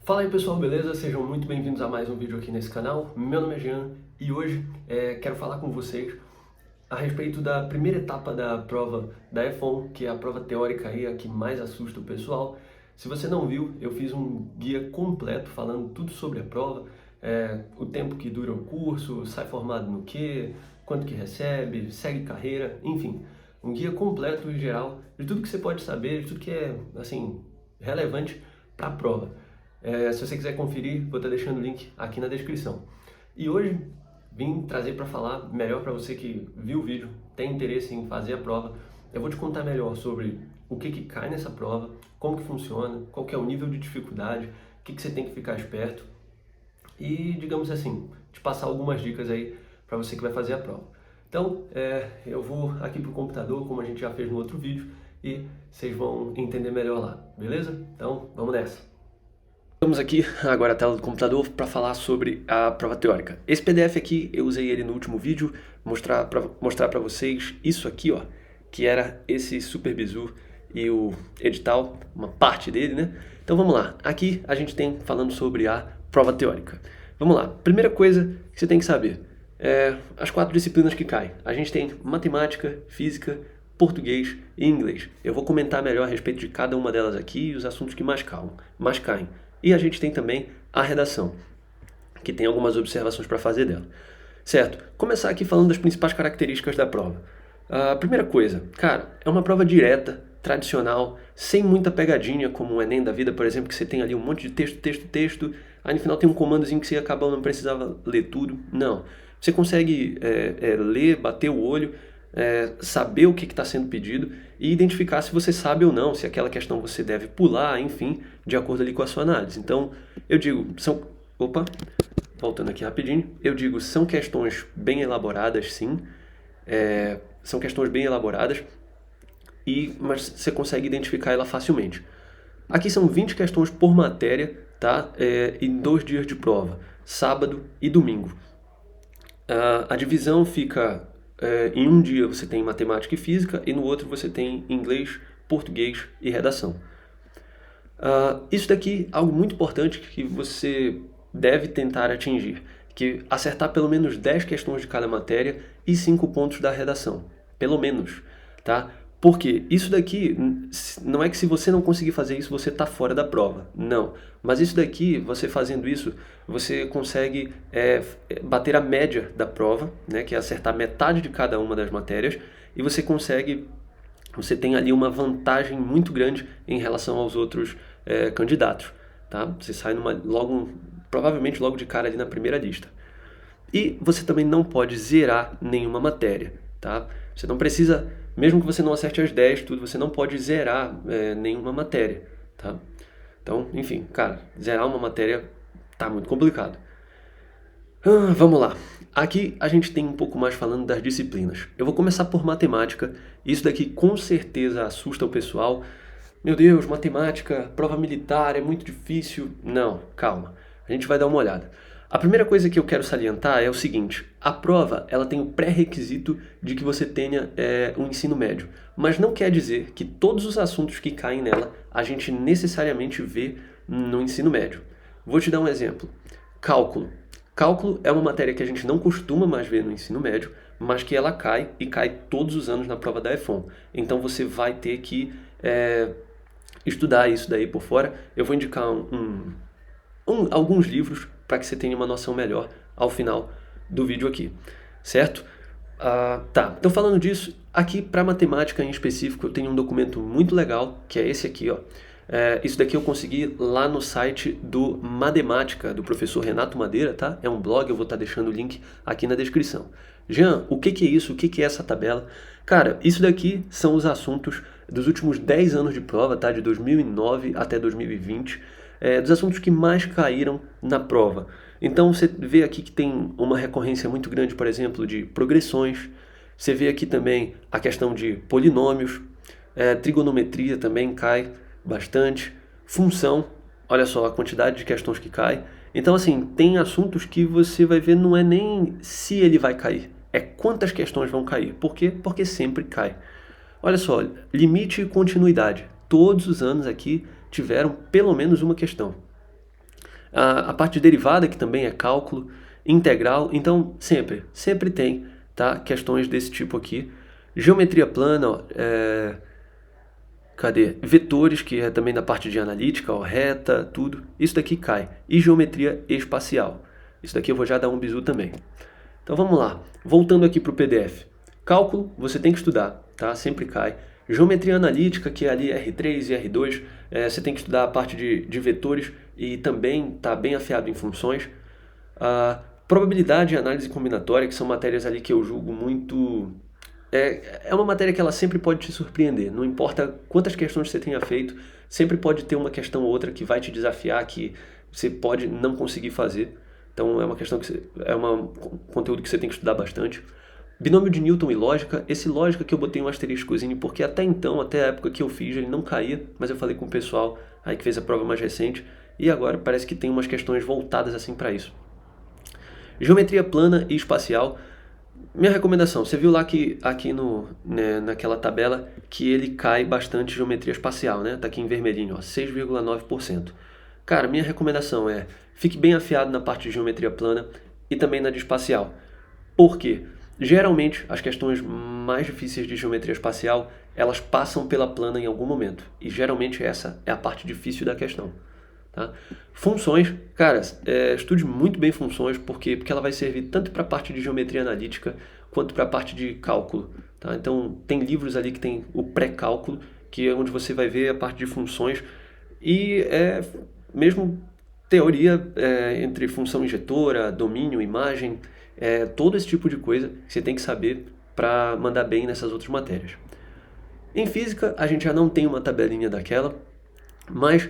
Fala aí pessoal, beleza? Sejam muito bem-vindos a mais um vídeo aqui nesse canal. Meu nome é Jean e hoje quero falar com vocês a respeito da primeira etapa da prova da F1, que é a prova teórica aí, a que mais assusta o pessoal. Se você não viu, eu fiz um guia completo falando tudo sobre a prova, o tempo que dura o curso, sai formado no quê, quanto que recebe, segue carreira, enfim. Um guia completo e geral de tudo que você pode saber, de tudo que é, assim, relevante para a prova. Se você quiser conferir, vou estar deixando o link aqui na descrição. E hoje vim trazer para falar melhor para você que viu o vídeo, tem interesse em fazer a prova. Eu vou te contar melhor sobre o que cai nessa prova, como que funciona, qual que é o nível de dificuldade, o que você tem que ficar esperto e, digamos assim, te passar algumas dicas aí para você que vai fazer a prova. Então, eu vou aqui para o computador, como a gente já fez no outro vídeo, e vocês vão entender melhor lá, beleza? Então, vamos nessa! Vamos aqui agora a tela do computador para falar sobre a prova teórica. Esse PDF aqui, eu usei ele no último vídeo, mostrar para vocês isso aqui, ó, que era esse super bizu e o edital, uma parte dele, né? Então vamos lá, aqui a gente tem falando sobre a prova teórica. Vamos lá, primeira coisa que você tem que saber, as 4 disciplinas que caem. A gente tem matemática, física, português e inglês. Eu vou comentar melhor a respeito de cada uma delas aqui e os assuntos que mais caem. E a gente tem também a redação, que tem algumas observações para fazer dela. Certo, começar aqui falando das principais características da prova. A primeira coisa, cara, é uma prova direta, tradicional, sem muita pegadinha, como o Enem da vida, por exemplo, que você tem ali um monte de texto, aí no final tem um comandozinho que você acabou, não precisava ler tudo. Não, você consegue ler, bater o olho, saber o que está sendo pedido e identificar se você sabe ou não, se aquela questão você deve pular, enfim, de acordo ali com a sua análise. Então, eu digo, voltando aqui rapidinho, eu digo, são questões bem elaboradas, sim, são questões bem elaboradas, mas você consegue identificar ela facilmente. Aqui são 20 questões por matéria, tá? Em 2 dias de prova, sábado e domingo. A divisão fica... em um dia você tem matemática e física e no outro você tem inglês, português e redação. Isso daqui é algo muito importante que você deve tentar atingir, que acertar pelo menos 10 questões de cada matéria e 5 pontos da redação, pelo menos, tá? Porque isso daqui, não é que se você não conseguir fazer isso, você está fora da prova. Não. Mas isso daqui, você fazendo isso, você consegue bater a média da prova, né, que é acertar metade de cada uma das matérias, e você tem ali uma vantagem muito grande em relação aos outros candidatos. Tá? Você sai provavelmente logo de cara ali na primeira lista. E você também não pode zerar nenhuma matéria. Tá? Você não precisa... Mesmo que você não acerte as 10, você não pode zerar nenhuma matéria, tá? Então, enfim, cara, zerar uma matéria tá muito complicado. Vamos lá. Aqui a gente tem um pouco mais falando das disciplinas. Eu vou começar por matemática. Isso daqui com certeza assusta o pessoal. Meu Deus, matemática, prova militar, é muito difícil. Não, calma. A gente vai dar uma olhada. A primeira coisa que eu quero salientar é o seguinte, a prova ela tem o pré-requisito de que você tenha um ensino médio, mas não quer dizer que todos os assuntos que caem nela a gente necessariamente vê no ensino médio. Vou te dar um exemplo. Cálculo. Cálculo é uma matéria que a gente não costuma mais ver no ensino médio, mas que ela cai e cai todos os anos na prova da F1. Então você vai ter que estudar isso daí por fora. Eu vou indicar alguns livros para que você tenha uma noção melhor ao final do vídeo aqui, certo? Tá, então falando disso, aqui para matemática em específico eu tenho um documento muito legal, que é esse aqui, ó. Isso daqui eu consegui lá no site do Mademática, do professor Renato Madeira, tá? É um blog, eu vou estar deixando o link aqui na descrição. Jean, o que é isso? O que é essa tabela? Cara, isso daqui são os assuntos dos últimos 10 anos de prova, tá? De 2009 até 2020. Dos assuntos que mais caíram na prova. Então você vê aqui que tem uma recorrência muito grande, por exemplo, de progressões. Você vê aqui também a questão de polinômios, trigonometria também cai bastante, função, olha só a quantidade de questões que cai. Então assim, tem assuntos que você vai ver não é nem se ele vai cair, é quantas questões vão cair. Por quê? Porque sempre cai. Olha só, limite e continuidade. Todos os anos aqui tiveram pelo menos uma questão. A parte de derivada, que também é cálculo, integral, então sempre tem, tá? Questões desse tipo aqui. Geometria plana, ó, cadê? Vetores, que é também da parte de analítica, ó, reta, tudo. Isso daqui cai. E geometria espacial. Isso daqui eu vou já dar um bizu também. Então vamos lá. Voltando aqui para o PDF. Cálculo, você tem que estudar, tá? Sempre cai. Geometria analítica, que é ali R3 e R2, você tem que estudar a parte de vetores e também está bem afiado em funções. Probabilidade e análise combinatória, que são matérias ali que eu julgo muito... É uma matéria que ela sempre pode te surpreender. Não importa quantas questões você tenha feito, sempre pode ter uma questão ou outra que vai te desafiar, que você pode não conseguir fazer. Então é uma questão que conteúdo que você tem que estudar bastante. Binômio de Newton e lógica. Esse lógica que eu botei um asteriscozinho, porque até então, até a época que eu fiz, ele não caía, mas eu falei com o pessoal aí que fez a prova mais recente, e agora parece que tem umas questões voltadas assim para isso. Geometria plana e espacial. Minha recomendação, você viu lá que aqui naquela tabela que ele cai bastante geometria espacial, né? Tá aqui em vermelhinho, ó, 6,9%. Cara, minha recomendação é, fique bem afiado na parte de geometria plana e também na de espacial. Por quê? Geralmente, as questões mais difíceis de geometria espacial, elas passam pela plana em algum momento. E geralmente essa é a parte difícil da questão. Tá? Funções, cara, estude muito bem funções, porque ela vai servir tanto para a parte de geometria analítica quanto para a parte de cálculo. Tá? Então, tem livros ali que tem o pré-cálculo, que é onde você vai ver a parte de funções e mesmo teoria entre função injetora, domínio, imagem, todo esse tipo de coisa que você tem que saber para mandar bem nessas outras matérias. Em física, a gente já não tem uma tabelinha daquela, mas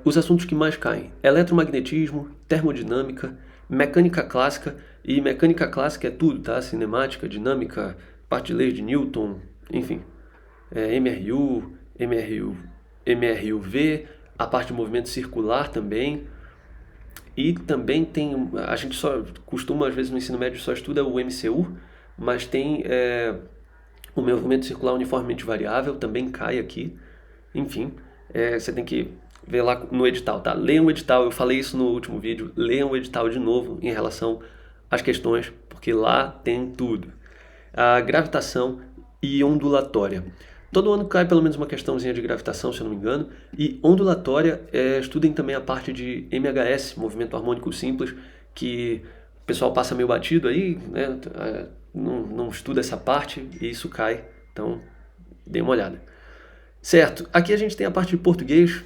os assuntos que mais caem: eletromagnetismo, termodinâmica, mecânica clássica, e mecânica clássica é tudo, tá? Cinemática, dinâmica, parte de leis de Newton, enfim. MRUV, a parte de movimento circular também. E também tem, a gente só costuma, às vezes no ensino médio só estuda o MCU, mas tem o movimento circular uniformemente variável, também cai aqui. Enfim, você tem que ver lá no edital, tá? Leiam o edital, eu falei isso no último vídeo, leiam o edital de novo em relação às questões, porque lá tem tudo. A gravitação e ondulatória. Todo ano cai pelo menos uma questãozinha de gravitação, se eu não me engano, e ondulatória, estudem também a parte de MHS, movimento harmônico simples, que o pessoal passa meio batido aí, né? Não estuda essa parte e isso cai, então dê uma olhada. Certo, aqui a gente tem a parte de português.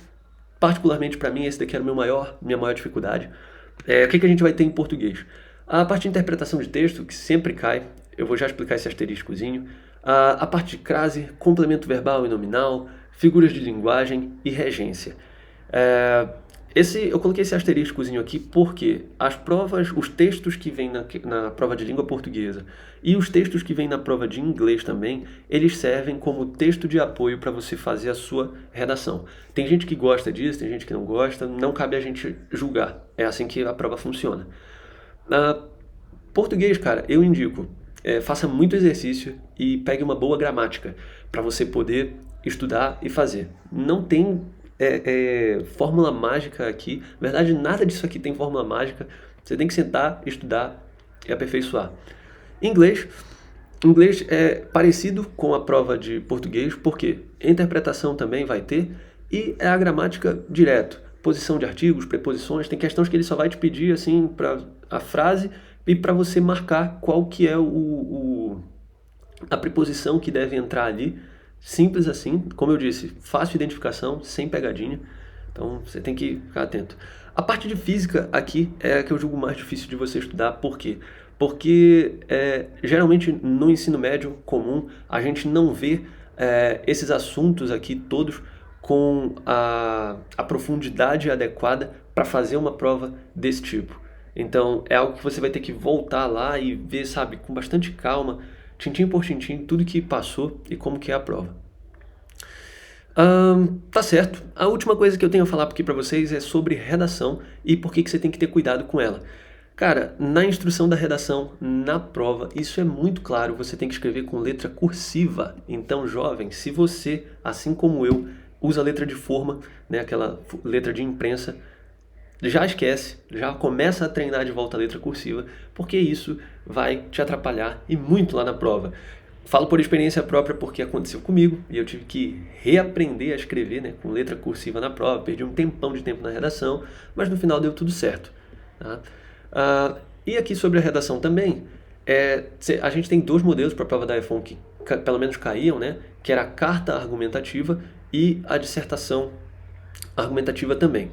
Particularmente para mim, esse daqui era minha maior dificuldade. O que a gente vai ter em português? A parte de interpretação de texto, que sempre cai, eu vou já explicar esse asteriscozinho. A parte de crase, complemento verbal e nominal, figuras de linguagem e regência. Eu coloquei esse asteriscozinho aqui porque as provas, os textos que vêm na prova de língua portuguesa e os textos que vêm na prova de inglês também, eles servem como texto de apoio para você fazer a sua redação. Tem gente que gosta disso, tem gente que não gosta, não cabe a gente julgar. É assim que a prova funciona. Português, cara, eu indico, faça muito exercício e pegue uma boa gramática para você poder estudar e fazer. Não tem fórmula mágica aqui. Na verdade, nada disso aqui tem fórmula mágica. Você tem que sentar, estudar e aperfeiçoar. Inglês é parecido com a prova de português, porque a interpretação também vai ter e é a gramática direto. Posição de artigos, preposições, tem questões que ele só vai te pedir assim para a frase e para você marcar qual que é a preposição que deve entrar ali. Simples assim, como eu disse, fácil identificação, sem pegadinha. Então você tem que ficar atento. A parte de física aqui é a que eu julgo mais difícil de você estudar. Por quê? Porque geralmente no ensino médio comum a gente não vê esses assuntos aqui todos com a profundidade adequada para fazer uma prova desse tipo. Então é algo que você vai ter que voltar lá e ver, sabe, com bastante calma, tintim por tintim, tudo que passou e como que é a prova. Tá certo. A última coisa que eu tenho a falar aqui para vocês é sobre redação e por que você tem que ter cuidado com ela. Cara, na instrução da redação, na prova, isso é muito claro, você tem que escrever com letra cursiva. Então, jovem, se você, assim como eu, usa letra de forma, né, aquela letra de imprensa, já esquece, já começa a treinar de volta a letra cursiva, porque isso vai te atrapalhar e muito lá na prova. Falo por experiência própria porque aconteceu comigo e eu tive que reaprender a escrever, né, com letra cursiva na prova, perdi um tempão de tempo na redação, mas no final deu tudo certo. Tá? E aqui sobre a redação também, a gente tem dois modelos para a prova da EFON que pelo menos caíam, né, que era a carta argumentativa e a dissertação argumentativa também.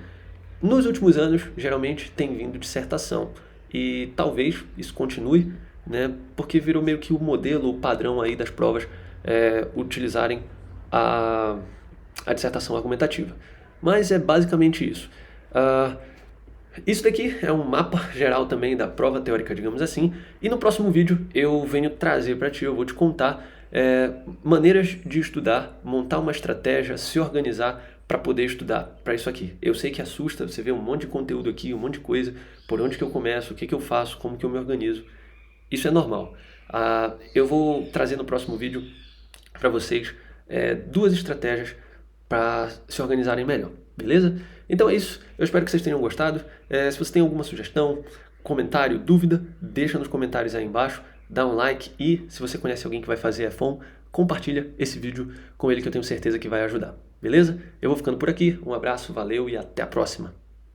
Nos últimos anos, geralmente tem vindo dissertação e talvez isso continue, né, porque virou meio que o modelo, o padrão aí das provas utilizarem a dissertação argumentativa. Mas é basicamente isso. Isso daqui é um mapa geral também da prova teórica, digamos assim, e no próximo vídeo eu venho trazer para ti, eu vou te contar maneiras de estudar, montar uma estratégia, se organizar para poder estudar para isso aqui. Eu sei que assusta, você vê um monte de conteúdo aqui, um monte de coisa, por onde que eu começo, o que que eu faço, como que eu me organizo. Isso é normal. Eu vou trazer no próximo vídeo para vocês duas estratégias para se organizarem melhor, beleza? Então é isso, eu espero que vocês tenham gostado. Se você tem alguma sugestão, comentário, dúvida, deixa nos comentários aí embaixo, dá um like e se você conhece alguém que vai fazer EFON, compartilha esse vídeo com ele que eu tenho certeza que vai ajudar, beleza? Eu vou ficando por aqui, um abraço, valeu e até a próxima!